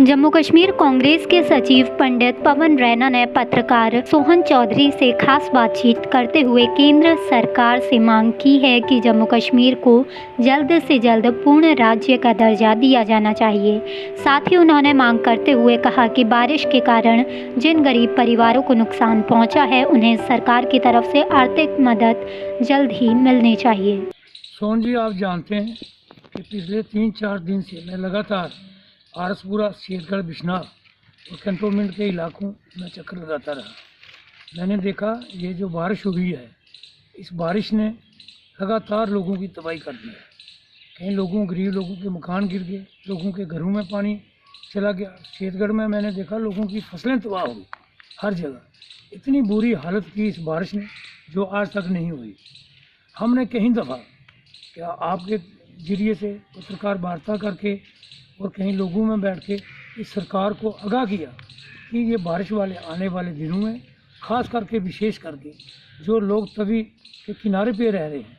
जम्मू कश्मीर कांग्रेस के सचिव पंडित पवन रैना ने पत्रकार सोहन चौधरी से खास बातचीत करते हुए केंद्र सरकार से मांग की है कि जम्मू कश्मीर को जल्द से जल्द पूर्ण राज्य का दर्जा दिया जाना चाहिए। साथ ही उन्होंने मांग करते हुए कहा कि बारिश के कारण जिन गरीब परिवारों को नुकसान पहुंचा है उन्हें सरकार की तरफ से आर्थिक मदद जल्द ही मिलनी चाहिए। सोहन जी, आप जानते हैं कि पिछले 3-4 दिन से मैं लगातार आरसपुरा, शेरगढ़, बिश्नाह और कंटोनमेंट के इलाकों में चक्कर लगाता रहा। मैंने देखा ये जो बारिश हुई है, इस बारिश ने लगातार लोगों की तबाही कर दी है। कई लोगों, गरीब लोगों के मकान गिर गए, लोगों के घरों में पानी चला गया। शेरगढ़ में मैंने देखा लोगों की फसलें तबाह हो गई। हर जगह इतनी बुरी हालत की इस बारिश ने जो आज तक नहीं हुई। हमने कई दफ़ा क्या आपके जरिए से पत्रकार वार्ता करके और कहीं लोगों में बैठ के इस सरकार को आगाह किया कि ये बारिश वाले आने वाले दिनों में ख़ास करके विशेष करके जो लोग तवी के किनारे पे रह रहे हैं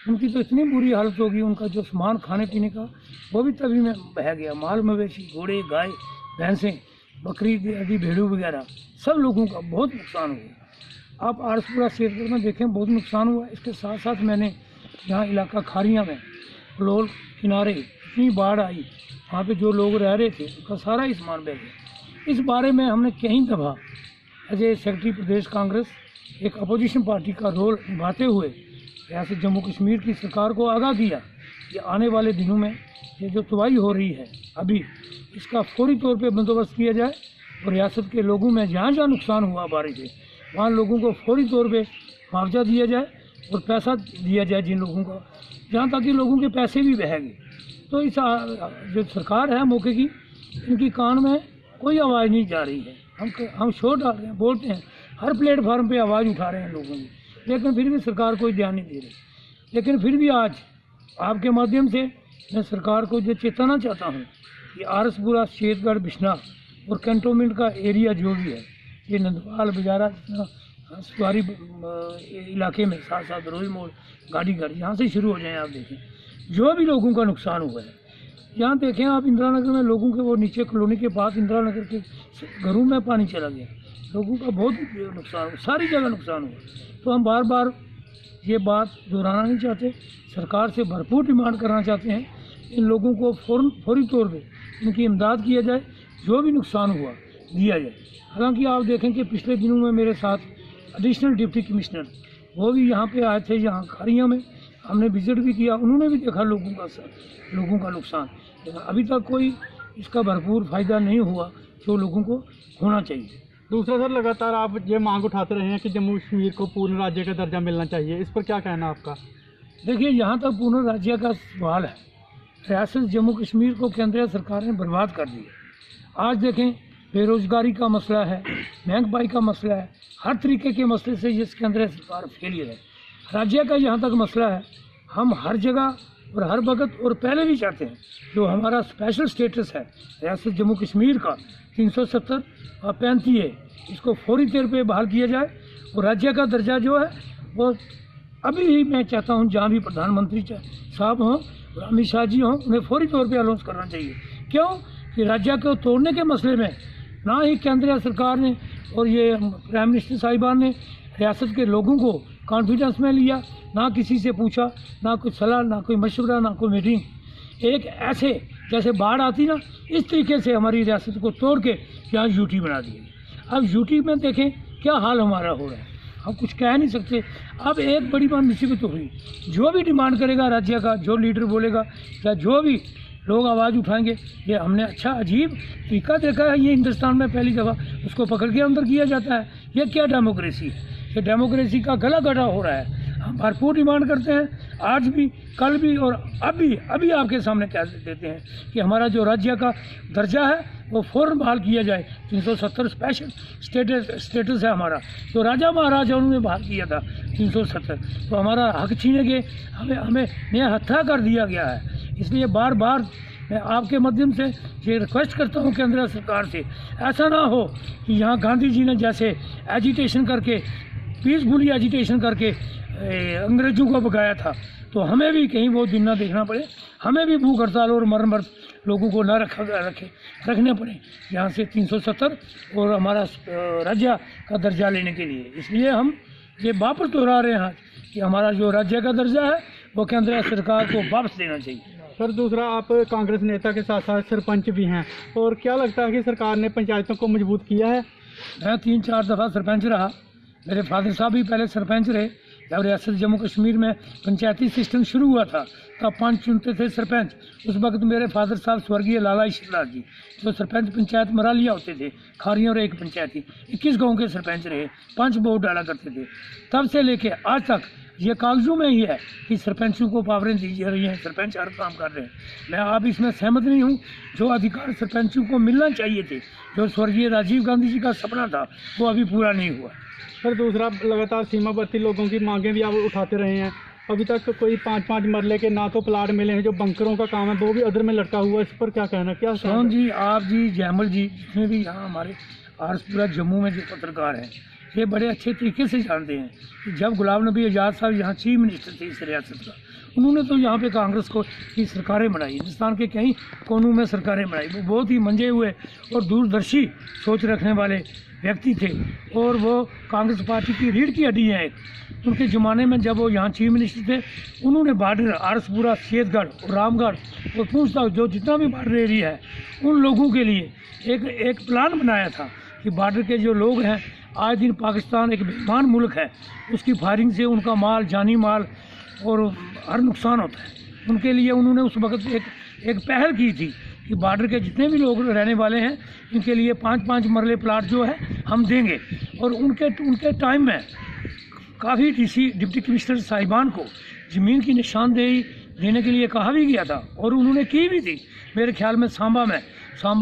उनकी तो इतनी बुरी हालत होगी। उनका जो सामान खाने पीने का वो भी तवी में बह गया। माल मवेशी, घोड़े, गाय, भैंसें, बकरी आदि, भेड़ू वगैरह सब लोगों का बहुत नुकसान हुआ। आप आरसपुरा शेरगढ़ में देखें, बहुत नुकसान हुआ। इसके साथ साथ मैंने यहाँ इलाका खारियाँ में लोल किनारे इतनी बाढ़ आई, वहाँ पे जो लोग रह रहे थे उनका सारा ही सामान बह गया। इस बारे में हमने कई दफ़ा एज ए सेक्रेटरी प्रदेश कांग्रेस एक अपोजिशन पार्टी का रोल निभाते हुए रियासत जम्मू कश्मीर की सरकार को आगाह किया कि आने वाले दिनों में ये जो तबाही हो रही है अभी इसका फौरी तौर पे बंदोबस्त किया जाए और रियासत के लोगों में जहाँ जहाँ नुकसान हुआ बारिश से वहाँ लोगों को फौरी तौर पे मुआवजा दिया जाए और पैसा दिया जाए जिन लोगों का, जहाँ तक कि लोगों के पैसे भी बह गए। तो इस जो सरकार है मौके की, इनकी कान में कोई आवाज़ नहीं जा रही है। हम शोर डाल रहे हैं, बोलते हैं, हर प्लेटफार्म पे आवाज़ उठा रहे हैं लोगों की, लेकिन फिर भी सरकार कोई ध्यान नहीं दे रही। लेकिन फिर भी आज आपके माध्यम से मैं सरकार को जो चेताना चाहता हूँ कि आरसपुरा, शेरगढ़, बिश्नाह और कंटोनमेंट का एरिया जो भी है, ये नंदवाल, बजारा, सवारी इलाके में साथ साथ रोज मोड़, गाड़ी घर, यहाँ से शुरू हो जाएँ। आप देखें जो भी लोगों का नुकसान हुआ है, यहाँ देखें आप इंदिरा नगर में लोगों के वो नीचे कॉलोनी के पास इंदिरा नगर के घरों में पानी चला गया। लोगों का बहुत नुकसान हुआ, सारी जगह नुकसान हुआ। तो हम बार बार ये बात दोहराना नहीं चाहते, सरकार से भरपूर डिमांड करना चाहते हैं इन लोगों को फौरी तौर पे इनकी इमदाद किया जाए, जो भी नुकसान हुआ दिया जाए। हालांकि आप देखें कि पिछले दिनों में मेरे साथ एडिशनल डिप्टी कमिश्नर वो भी यहाँ पे आए थे, यहाँ खारियाँ में हमने विजिट भी किया, उन्होंने भी देखा लोगों का नुकसान। लेकिन अभी तक कोई इसका भरपूर फ़ायदा नहीं हुआ जो लोगों को होना चाहिए। दूसरा सर, लगातार आप ये मांग उठाते रहे हैं कि जम्मू कश्मीर को पूर्ण राज्य का दर्जा मिलना चाहिए, इस पर क्या कहना आपका? देखिए, यहाँ तक पूर्ण राज्य का सवाल है, रियासत जम्मू कश्मीर को केंद्रीय सरकार ने बर्बाद कर दिया। आज देखें, बेरोज़गारी का मसला है, महंगाई का मसला है, हर तरीके के मसले से ये केंद्रीय सरकार फेलियर है। राज्य का यहाँ तक मसला है, हम हर जगह और हर वक्त और पहले भी चाहते हैं जो हमारा स्पेशल स्टेटस है रियासत जम्मू कश्मीर का 370 और 35 है, इसको फौरी तौर पे बहाल किया जाए और राज्य का दर्जा जो है वो अभी ही मैं चाहता हूँ जहाँ भी प्रधानमंत्री साहब हों और अमित शाह जी हों, उन्हें फौरी तौर पे अनाउंस करना चाहिए। क्यों कि राज्य को तोड़ने के मसले में ना ही केंद्रीय सरकार ने और ये प्राइम मिनिस्टर साहिबान ने रियासत के लोगों को कॉन्फिडेंस में लिया, ना किसी से पूछा, ना कोई सलाह, ना कोई मशवरा, ना कोई मीटिंग। एक ऐसे जैसे बाढ़ आती ना, इस तरीके से हमारी रियासत को तोड़ के यहाँ यूटी बना दिया। अब यूटी में देखें क्या हाल हमारा हो रहा है, हम कुछ कह नहीं सकते। अब एक बड़ी बात मुसीबत हुई, जो भी डिमांड करेगा राज्य का, जो लीडर बोलेगा या जो भी लोग आवाज़ उठाएंगे, ये हमने अच्छा अजीब तरीका देखा है। ये हिंदुस्तान में पहली दफ़ा उसको पकड़ के अंदर किया जाता है। ये क्या डेमोक्रेसी है? ये डेमोक्रेसी का गला गड़ा हो रहा है। हम भरपूर डिमांड करते हैं, आज भी, कल भी और अभी आपके सामने कह देते हैं कि हमारा जो राज्य का दर्जा है वो फ़ौरन बहाल किया जाए। 370 स्पेशल स्टेटस है हमारा, जो राजा महाराजाओं ने बहाल किया था 370, तो हमारा हक छीने के हमें निहत्था कर दिया गया है। इसलिए बार बार मैं आपके माध्यम से ये रिक्वेस्ट करता हूँ केंद्र सरकार से, ऐसा ना हो कि यहाँ गांधी जी ने जैसे एजिटेशन करके, पीसफुली एजिटेशन करके अंग्रेज़ों को भगाया था, तो हमें भी कहीं वो दिन ना देखना पड़े, हमें भी भूख हड़ताल और मरण लोगों को न रखने पड़े यहाँ से 370 और हमारा राज्य का दर्जा लेने के लिए। इसलिए हम ये वापस दोहरा रहे हैं कि हमारा जो राज्य का दर्जा है वो केंद्र सरकार को वापस देना चाहिए। सर दूसरा, आप कांग्रेस नेता के साथ साथ सरपंच भी हैं, और क्या लगता है कि सरकार ने पंचायतों को मजबूत किया है? मैं 3-4 दफ़ा सरपंच रहा। मेरे फादर साहब भी पहले सरपंच रहे। जब रियासत जम्मू कश्मीर में पंचायती सिस्टम शुरू हुआ था तब 5 चुनते थे सरपंच। उस वक्त मेरे फादर साहब स्वर्गीय लाला ईश्वरलाल जी जो सरपंच पंचायत मरालिया होते थे, खारियों और एक पंचायती 21 गाँव के सरपंच रहे, 5 वोट डाला करते थे। तब से लेके आज तक ये कागजों में ही है कि सरपंचों को पावरें दी जा रही हैं, सरपंच हर काम कर रहे हैं। मैं आप इसमें सहमत नहीं हूँ। जो अधिकार सरपंचों को मिलना चाहिए थे, जो स्वर्गीय राजीव गांधी जी का सपना था, वो अभी पूरा नहीं हुआ। सर दूसरा, लगातार सीमावर्ती लोगों की मांगें भी आप उठाते रहे हैं। अभी तक कोई 5-5 मरले के ना तो प्लाट मिले हैं, जो बंकरों का काम है वो भी अदर में लटका हुआ है। इस पर क्या कहना? क्या सोहन जी, आप जी, जयमल जी, जितने भी यहाँ हमारे आरसपुरा जम्मू में जो पत्रकार हैं, ये बड़े अच्छे तरीके से जानते हैं कि जब गुलाम नबी आज़ाद साहब यहाँ चीफ मिनिस्टर थे इस रियासत का, उन्होंने तो यहाँ पे कांग्रेस को की सरकारें बनाई, हिंदुस्तान के कई कोनों में सरकारें बनाई। वो बहुत ही मंजे हुए और दूरदर्शी सोच रखने वाले व्यक्ति थे और वो कांग्रेस पार्टी की रीढ़ की हड्डी है। उनके ज़माने में जब वो यहाँ चीफ मिनिस्टर थे, उन्होंने बॉर्डर आरसपुरा, शेरगढ़ और रामगढ़ और पूंछ तक जो जितना भी बॉर्डर एरिया है, उन लोगों के लिए एक प्लान बनाया था कि बॉर्डर के जो लोग हैं, आज दिन पाकिस्तान एक बेईमान मुल्क है, उसकी फायरिंग से उनका माल, जानी माल और हर नुकसान होता है। उनके लिए उन्होंने उस वक्त एक पहल की थी कि बॉर्डर के जितने भी लोग रहने वाले हैं, इनके लिए 5-5 मरले प्लाट जो है हम देंगे। और उनके टाइम में काफ़ी डिप्टी कमिश्नर साहिबान को ज़मीन की निशानदेही देने के लिए कहा भी गया था और उन्होंने की भी थी। मेरे ख्याल में सांबा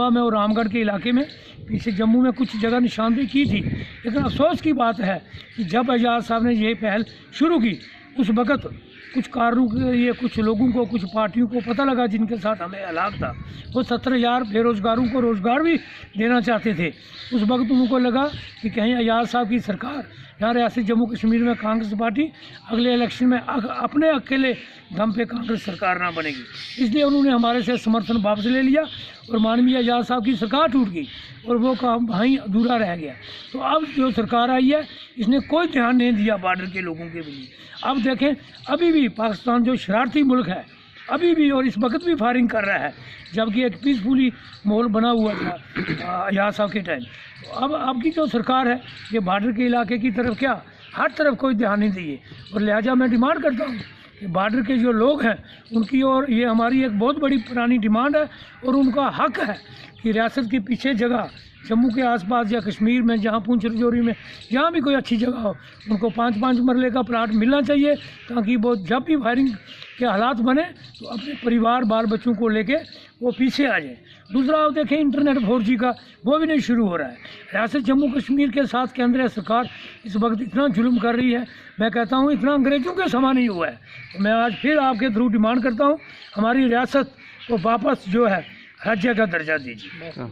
में और रामगढ़ के इलाके में, पीछे जम्मू में कुछ जगह निशानदेही की थी। लेकिन अफसोस की बात है कि जब एजाज साहब ने ये पहल शुरू की, उस वक़्त कुछ कारणों के लिए कुछ लोगों को, कुछ पार्टियों को पता लगा जिनके साथ हमें अलाक था, वो 17,000 बेरोज़गारों को रोज़गार भी देना चाहते थे। उस वक्त उनको लगा कि कहीं एजाज साहब की सरकार यहाँ रियासत जम्मू कश्मीर में कांग्रेस पार्टी अगले इलेक्शन में अपने अकेले दम पे कांग्रेस सरकार ना बनेगी, इसलिए उन्होंने हमारे से समर्थन वापस ले लिया और माननीय एजाज साहब की सरकार टूट गई और वो काम वहीं अधूरा रह गया। तो अब जो सरकार आई है, इसने कोई ध्यान नहीं दिया बॉर्डर के लोगों के लिए। अब देखें, अभी भी पाकिस्तान जो शरारती मुल्क है, अभी भी और इस वक्त भी फायरिंग कर रहा है, जबकि एक पीसफुली माहौल बना हुआ था एजाज साहब के टाइम। तो अब की जो सरकार है, ये बॉर्डर के इलाके की तरफ क्या, हर तरफ कोई ध्यान नहीं दिए। और लिहाजा मैं डिमांड करता हूँ कि बॉर्डर के जो लोग हैं उनकी, और ये हमारी एक बहुत बड़ी पुरानी डिमांड है और उनका हक है कि रियासत के पीछे जगह जम्मू के आसपास या कश्मीर में, जहाँ पूंछ राजौरी में, जहाँ भी कोई अच्छी जगह हो, उनको 5-5 मरले का प्लाट मिलना चाहिए, ताकि वो जब भी फायरिंग के हालात बने तो अपने परिवार, बाल बच्चों को लेके वो पीछे आ जाए। दूसरा, आप देखें, इंटरनेट 4G का वो भी नहीं शुरू हो रहा है। रियासत जम्मू कश्मीर के साथ केंद्रीय सरकार इस वक्त इतना जुल्म कर रही है, मैं कहता हूँ इतना अंग्रेज़ों के समान नहीं हुआ है। तो मैं आज फिर आपके थ्रू डिमांड करता हूँ, हमारी रियासत को वापस जो है राज्य का दर्जा दीजिए।